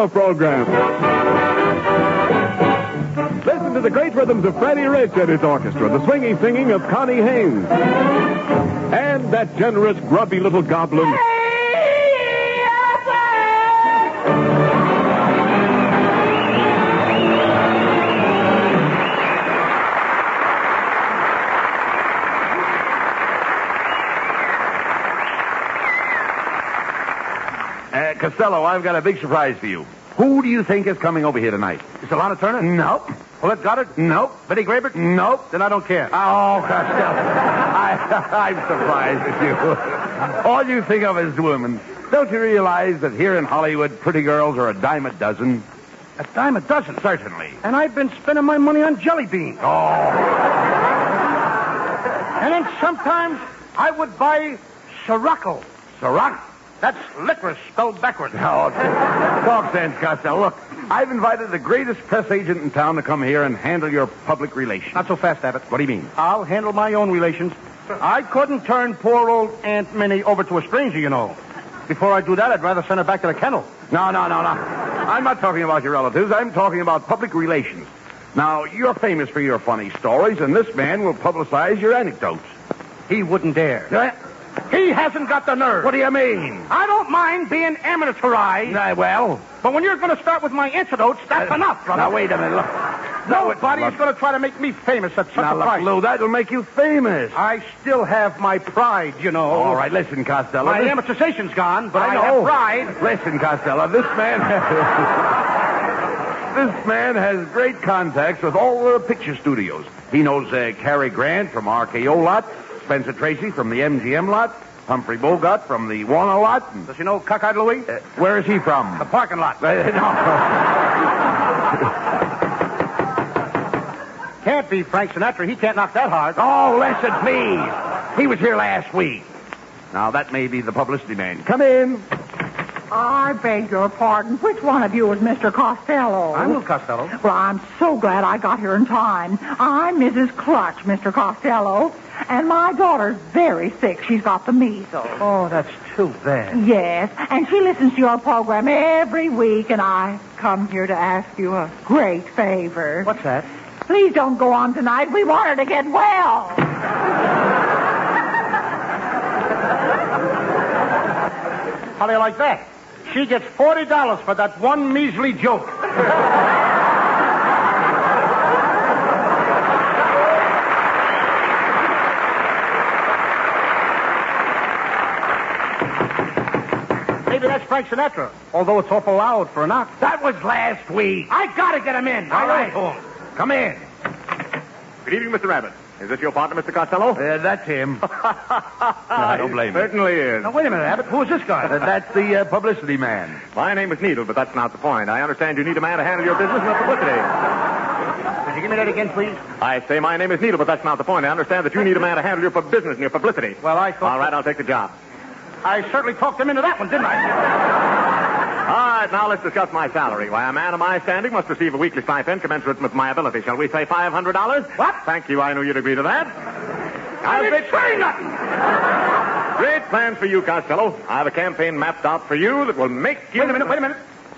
Costello program. Listen to the great rhythms of Freddie Rich and his orchestra, the swinging singing of Connie Haynes, and that generous, grubby little goblin. Costello, I've got a big surprise for you. Who do you think is coming over here tonight? Is it Lana Turner? Nope. Paulette Goddard? Nope. Betty Grabert? Nope. Then I don't care. Oh, Costello. I'm surprised at you. All you think of is women. Don't you realize that here in Hollywood, pretty girls are a dime a dozen? A dime a dozen? Certainly. And I've been spending my money on jelly beans. Oh. And then sometimes I would buy Sirocco. Ciroc? That's licorice spelled backwards. Oh, talk sense, Costello. Look, I've invited the greatest press agent in town to come here and handle your public relations. Not so fast, Abbott. What do you mean? I'll handle my own relations. I couldn't turn poor old Aunt Minnie over to a stranger, you know. Before I do that, I'd rather send her back to the kennel. No. I'm not talking about your relatives. I'm talking about public relations. Now, you're famous for your funny stories, and this man will publicize your anecdotes. He wouldn't dare. He hasn't got the nerve. What do you mean? I don't mind being amateurized. Well... But when you're going to start with my anecdotes, that's enough, brother. Now, wait a minute. Look. Nobody's going to try to make me famous at such a price. Lou, that'll make you famous. I still have my pride, you know. All right, listen, Costello. My amortization's gone, but I know. have pride. Listen, Costello, this man... This man has great contacts with all the picture studios. He knows Cary Grant from RKO lot, Spencer Tracy from the MGM lot, Humphrey Bogart from the Warner lot. Does he know Cockeyed Louie? Where is he from? The parking lot. No. Can't be Frank Sinatra. He can't knock that hard. Oh, listen, please. He was here last week. Now, that may be the publicity man. Come in. I beg your pardon. Which one of you is Mr. Costello? I'm Lou Costello. Well, I'm so glad I got here in time. I'm Mrs. Clutch, Mr. Costello. And my daughter's very sick. She's got the measles. Oh, that's too bad. Yes, and she listens to your program every week, and I come here to ask you a great favor. What's that? Please don't go on tonight. We want her to get well. How do you like that? She gets $40 for that one measly joke. Maybe that's Frank Sinatra, although it's awful loud for a knock. That was last week. I gotta get him in. All right. Come in. Good evening, Mr. Abbott. Is this your partner, Mr. Costello? That's him. I don't blame him. Certainly is. Now, wait a minute, Abbott. Who is this guy? That's the publicity man. My name is Needle, but that's not the point. I understand you need a man to handle your business and the publicity. Could you give me that again, please? I say my name is Needle, but that's not the point. I understand that you need a man to handle your business and your publicity. Well, I thought... All right, I'll take the job. I certainly talked him into that one, didn't I? All right, now let's discuss my salary. Why, a man of my standing must receive a weekly stipend commensurate with my ability. Shall we say $500? What? Thank you. I knew you'd agree to that. I didn't say nothing. Great plans for you, Costello. I have a campaign mapped out for you that will make you... Wait a minute.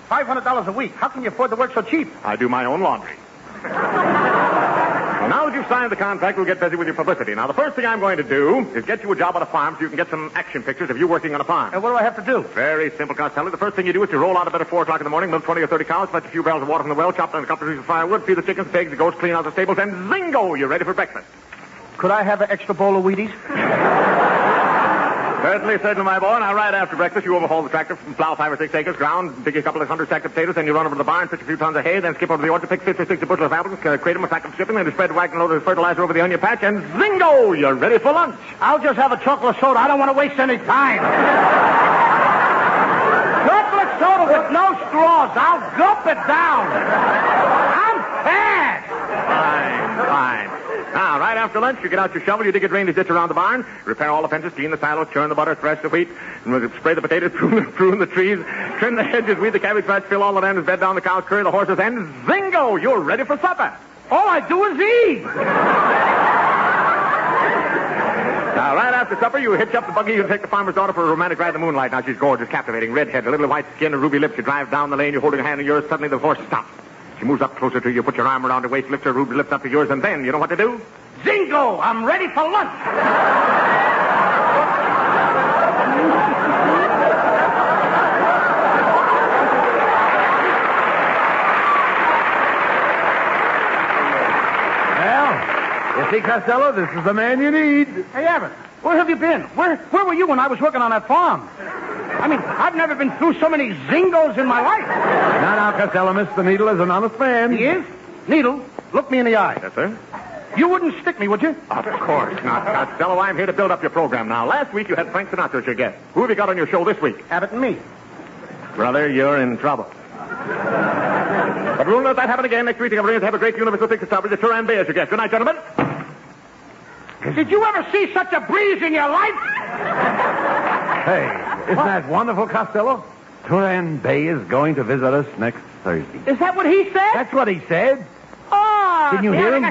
$500 a week. How can you afford to work so cheap? I do my own laundry. Well, now that you've signed the contract, we'll get busy with your publicity. Now, the first thing I'm going to do is get you a job on a farm so you can get some action pictures of you working on a farm. And what do I have to do? Very simple, Costello. The first thing you do is to roll out of bed at 4 o'clock in the morning, milk 20 or 30 cows, fetch a few barrels of water from the well, chop down a couple of pieces of firewood, feed the chickens, pigs, the goats, clean out the stables, and zingo, you're ready for breakfast. Could I have an extra bowl of Wheaties? Certainly, my boy. Now, right after breakfast, you overhaul the tractor, plow 5 or 6 acres ground, dig a couple of 100 sacks of potatoes, then you run over to the barn, pitch a few tons of hay, then skip over to the orchard, pick 50 or 60 bushels of apples, crate them, a sack of shipping, then you spread the wagon load of fertilizer over the onion patch, and zingo! You're ready for lunch. I'll just have a chocolate soda. I don't want to waste any time. Chocolate soda with no straws. I'll gulp it down. I'm fast. Fine. Now, right after lunch, you get out your shovel, you dig a drainage ditch around the barn, repair all the fences, clean the silos, churn the butter, thresh the wheat, spray the potatoes, prune the trees, trim the hedges, weed the cabbage patch, fill all the land, bed down the cows, curry the horses, and zingo! You're ready for supper. All I do is eat. Now, right after supper, you hitch up the buggy and take the farmer's daughter for a romantic ride in the moonlight. Now, she's gorgeous, captivating, redhead, a little white skin and ruby lips. You drive down the lane, you're holding her hand in yours. Suddenly, the horse stops. She moves up closer to you, put your arm around her waist, lift her ruby lips up to yours, and then, you know what to do? Zingo! I'm ready for lunch! You see, Costello, this is the man you need. Hey, Abbott, where have you been? Where were you when I was working on that farm? I mean, I've never been through so many zingos in my life. Now, Costello, Mr. Needle is an honest man. He is? Needle, look me in the eye. Yes, sir? You wouldn't stick me, would you? Of course not, Costello. I'm here to build up your program now. Last week, you had Frank Sinatra as your guest. Who have you got on your show this week? Abbott and me. Brother, you're in trouble. But we'll let that happen again. Next week, we're going to have a great universal picture star with the Turan Bay as your guest. Good night, gentlemen. Did you ever see such a breeze in your life? Hey, isn't that wonderful, Costello? Turan Bay is going to visit us next Thursday. Is that what he said? That's what he said. Oh! Didn't you hear him?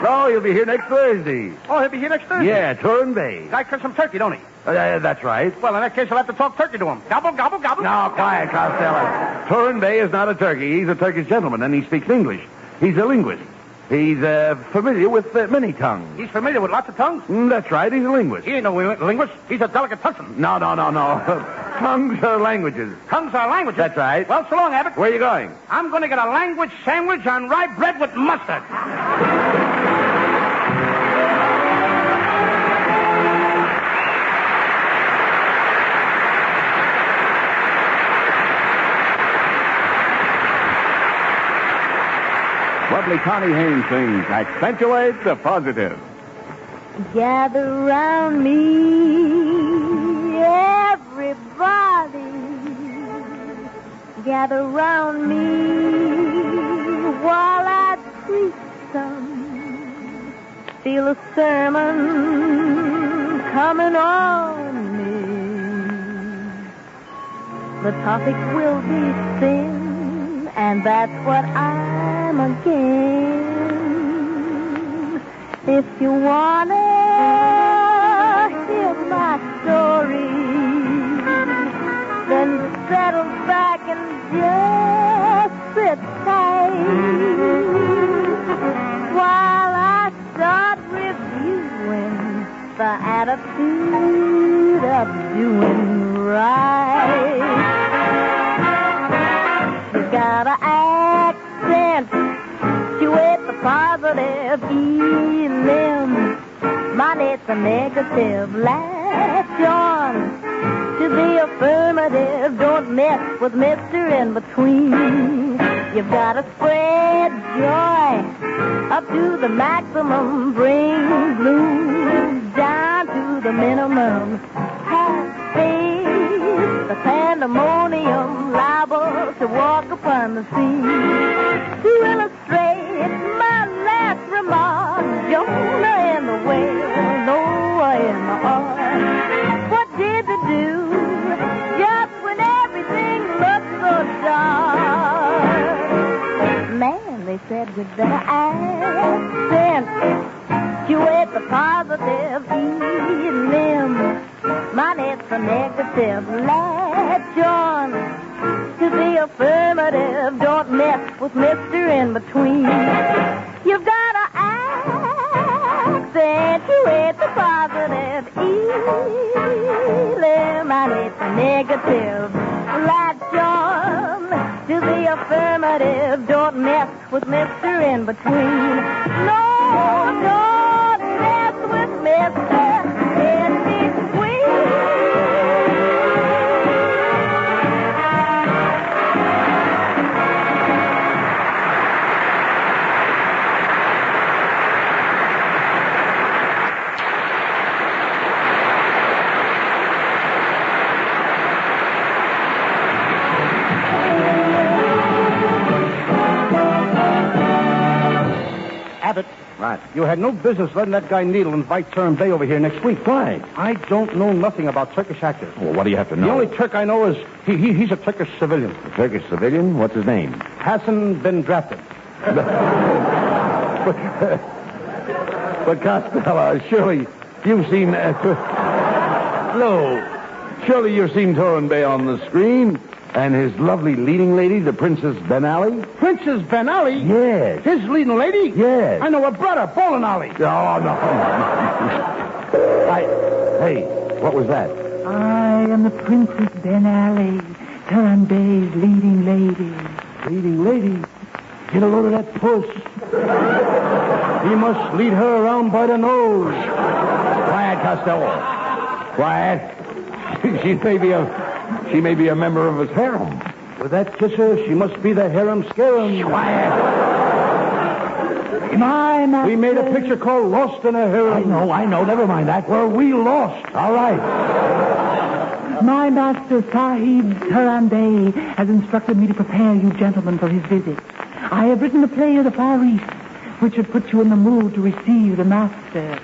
No, he'll be here next Thursday. Oh, he'll be here next Thursday? Yeah, Turan Bay. Guy cooks some turkey, don't he? That's right. Well, in that case, I'll have to talk turkey to him. Gobble, gobble, gobble. No, quiet, Costello. Turan Bay is not a turkey. He's a Turkish gentleman, and he speaks English. He's a linguist. He's familiar with many tongues. He's familiar with lots of tongues? That's right. He's a linguist. He ain't no linguist. He's a delicatessen. No. Tongues are languages. Tongues are languages? That's right. Well, so long, Abbott. Where are you going? I'm going to get a language sandwich on rye bread with mustard. Lovely Connie Haynes sings Accentuate the Positive. Gather round me, everybody. Gather round me while I preach some. Feel a sermon coming on me. The topic will be sin, and that's what I'm again. If you wanna hear my story, then settle back and just sit tight while I start reviewing the attitude of doing right. You gotta accentuate the positive elim. Mine, it's a negative. Latch on to the affirmative. Don't mess with Mr. In Between. You've got to spread joy up to the maximum. Bring blues down to the minimum. Have faith, the pandemonium liable to walk upon the sea. To illustrate my last remark, Jonah and the whale, Noah and the ark. What did they do just when everything looked so dark? Man, they said we'd better accentuate the positive elim. Mine, it's a negative. Latch on to the affirmative. Don't mess with Mr. In Between. You've got to accentuate the positive elim. Mine, it's a negative. Latch on to the affirmative. Don't mess with Mr. In Between. No, don't mess with Mr. In Between. Abbott. Right. You had no business letting that guy Needle invite Turan Bay over here next week. Why? I don't know nothing about Turkish actors. Well, what do you have to know? The only Turk I know is he's a Turkish civilian. A Turkish civilian? What's his name? Hasn't been drafted. But Costello, surely you've seen... No. Surely you've seen Turin Bay on the screen. And his lovely leading lady, the Princess Benally? Princess Benally? Yes. His leading lady? Yes. I know her brother, Bolinolly. Oh, no. Hey, what was that? I am the Princess Benally, Turin Bay's leading lady. Leading lady? Get a load of that puss. He must lead her around by the nose. Quiet, Costello. Quiet. She may be a member of his harem. With that kisser, she must be the harem scarum. Quiet. My master... We made a picture called Lost in a Harem. I know. Never mind that. Where we lost. All right. My master, Sahib Turin Bay, has instructed me to prepare you gentlemen for his visit. I have written a play of the Far East, which should put you in the mood to receive the master.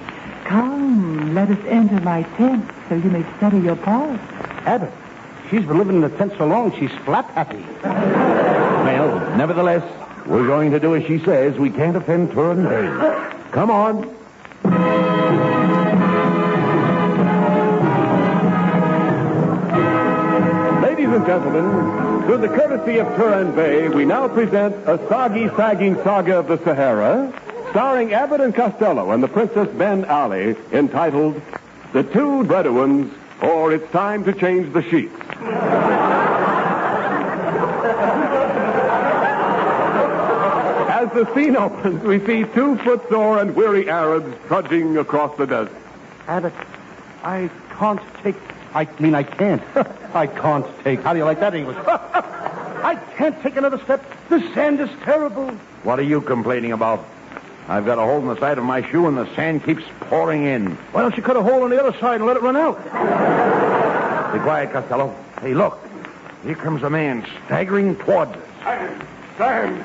Come, let us enter my tent so you may study your part. Abbott, she's been living in the tent so long, she's flap happy. Well, nevertheless, we're going to do as she says. We can't offend Turin Bay. Come on. Ladies and gentlemen, through the courtesy of Turin Bay, we now present a soggy-sagging saga of the Sahara, starring Abbott and Costello and the Princess Ben Ali, entitled The Two Bedouins, or It's Time to Change the Sheets. As the scene opens, we see two footsore and weary Arabs trudging across the desert. Abbott, I can't take... I can't. I can't take... How do you like that English? I can't take another step. The sand is terrible. What are you complaining about? I've got a hole in the side of my shoe and the sand keeps pouring in. Why don't you cut a hole on the other side and let it run out? Be quiet, Costello. Hey, look. Here comes a man staggering towards us. Sand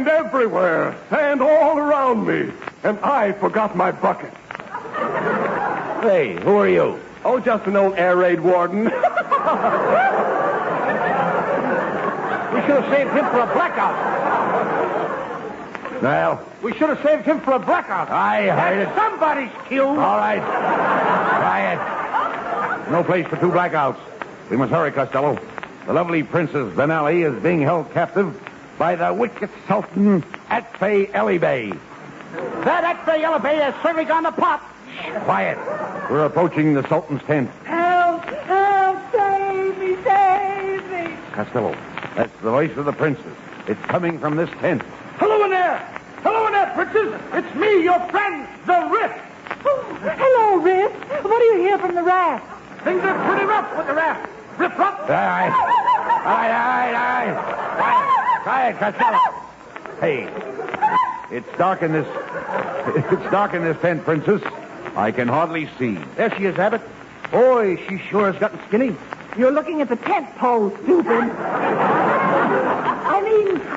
everywhere. Sand all around me. And I forgot my bucket. Hey, who are you? Oh, just an old air raid warden. We should have saved him for a blackout. Well, We should have saved him for a blackout. I heard it. Somebody's killed. All right. Quiet. No place for two blackouts. We must hurry, Costello. The lovely Princess Benally is being held captive by the wicked Sultan Atfay Ali Bey. That Atfay Ali Bey has certainly gone to pot. Quiet. We're approaching the Sultan's tent. Help! Help! Save me! Save me! Costello, that's the voice of the princess. It's coming from this tent. Hello in there! Hello in there, princess! It's me, your friend, the Riff! Oh, hello, Riff. What do you hear from the raft? Things are pretty rough with the raft. Riff rough! All right. Quiet, Costello. Hey, it's dark in this tent, princess. I can hardly see. There she is, Abbott. Boy, she sure has gotten skinny. You're looking at the tent pole, stupid.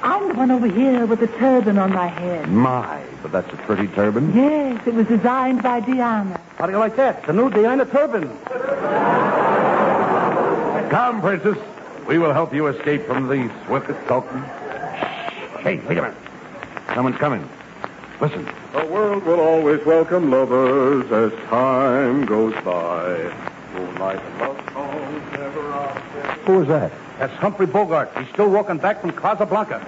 I'm the one over here with the turban on my head. My, but that's a pretty turban. Yes, it was designed by Diana. How do you like that? The new Diana turban. Come, princess. We will help you escape from the swift Sultan. Hey, wait a minute. Someone's coming. Listen. The world will always welcome lovers as time goes by. Moonlight and love songs never are. Who was that? That's Humphrey Bogart. He's still walking back from Casablanca.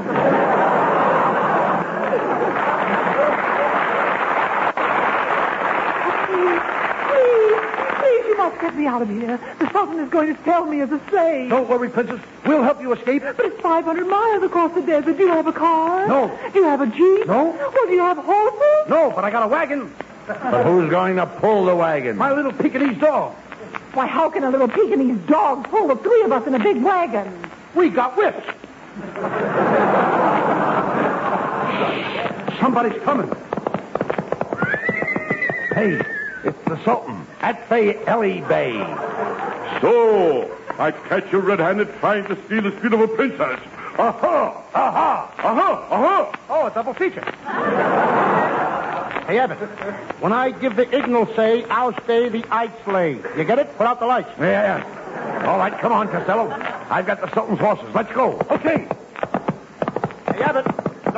Please, you must get me out of here. The Sultan is going to sell me as a slave. Don't worry, princess. We'll help you escape. But it's 500 miles across the desert. Do you have a car? No. Do you have a jeep? No. Well, do you have horses? No, but I got a wagon. But who's going to pull the wagon? My little Pekingese dog. Why, how can a little Pekingese dog pull the three of us in a big wagon? We got whips. Somebody's coming. Hey, it's the Sultan, Atfay Ali Bey. So, I catch you red-handed trying to steal this beautiful princess. Aha! Aha! Aha! Aha! Oh, a double feature. Hey, Abbott, when I give the signal, say, I'll stay the I'd slay. You get it? Put out the lights. Yeah. All right, come on, Costello. I've got the Sultan's horses. Let's go. Okay. Hey, Abbott,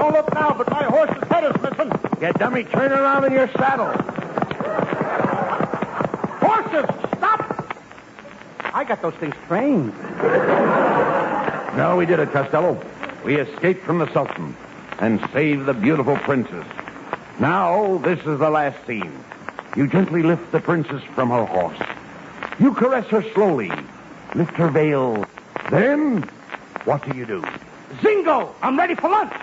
Don't look now, but my horse's head is missing. You dummy, turn around in your saddle. Horses, stop! I got those things trained. No, we did it, Costello. We escaped from the Sultan and saved the beautiful princess. Now, this is the last scene. You gently lift the princess from her horse. You caress her slowly. Lift her veil. Then, what do you do? Zingo! I'm ready for lunch.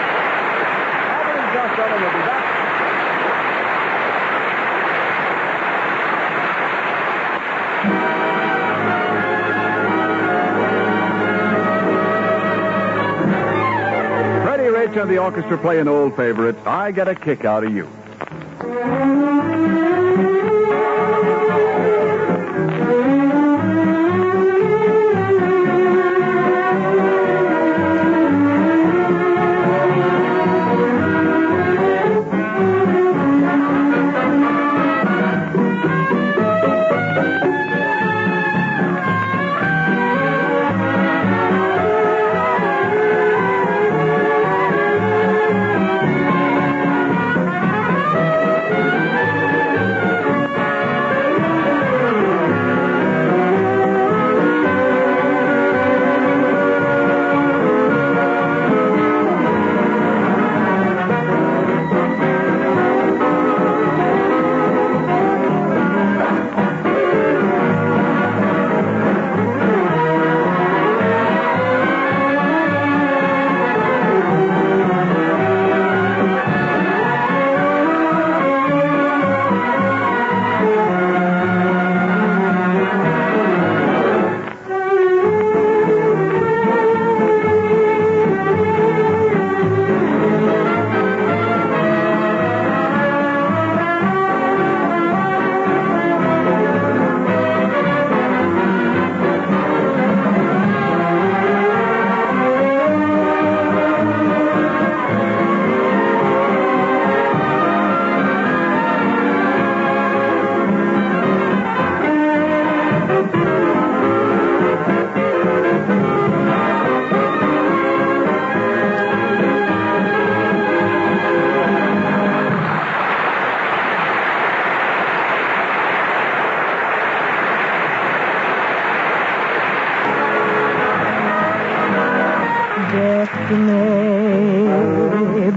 Abbott and Costello will be back. Freddie Rich and the orchestra play an old favorite, I Get a Kick Out of You.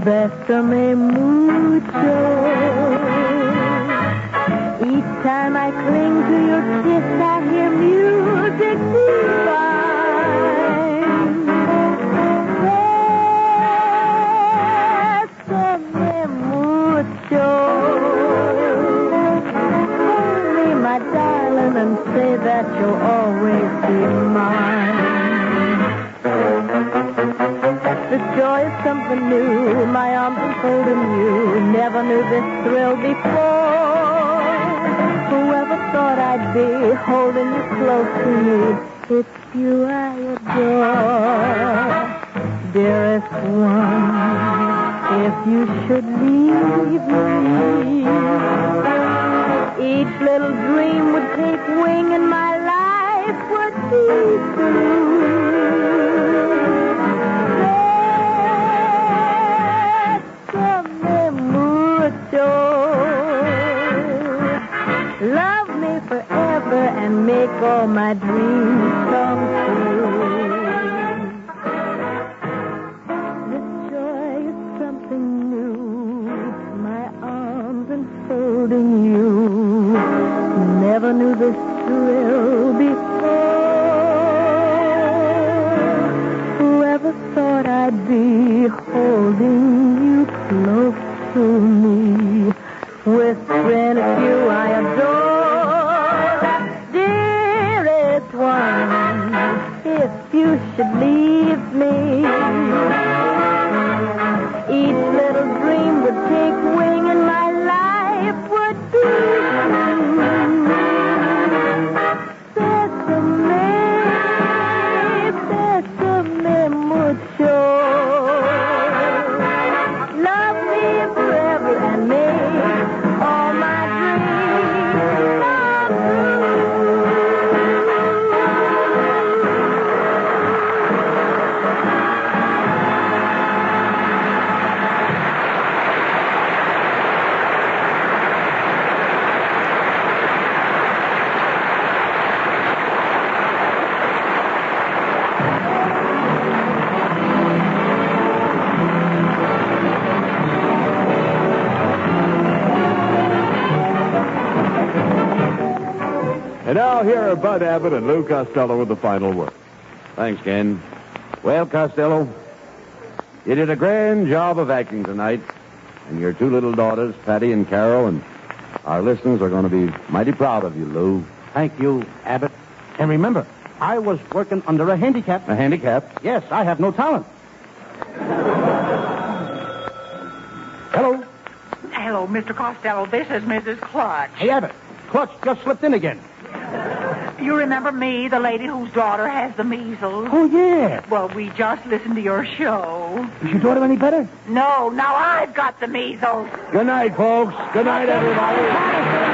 Bésame mucho. Each time I cling to your kiss, I hear music divine. Bésame mucho. Hold me, my darling, and say that you'll always be mine. The joy is something new, my arms enfolding you. Never knew this thrill before. Whoever thought I'd be holding you close to me? It's you I adore. Dearest one, if you should leave me, each little dream would take wing and my life would be through. Love me forever and make all my dreams come true. This joy is something new. My arms enfolding you. Never knew this thrill before. Whoever thought I'd be holding you close to me? Whispering it's you I adore. Dearest one, if you should leave me, each little dream would take wing and my life would be Bésame mucho. And now here are Bud Abbott and Lou Costello with the final word. Thanks, Ken. Well, Costello, you did a grand job of acting tonight. And your two little daughters, Patty and Carol, and our listeners are going to be mighty proud of you, Lou. Thank you, Abbott. And remember, I was working under a handicap. A handicap? Yes, I have no talent. Hello. Hello, Mr. Costello. This is Mrs. Clutch. Hey, Abbott. Clutch just slipped in again. You remember me, the lady whose daughter has the measles? Oh, yeah. Well, we just listened to your show. Is your daughter any better? No, now I've got the measles. Good night, folks. Good night, everybody.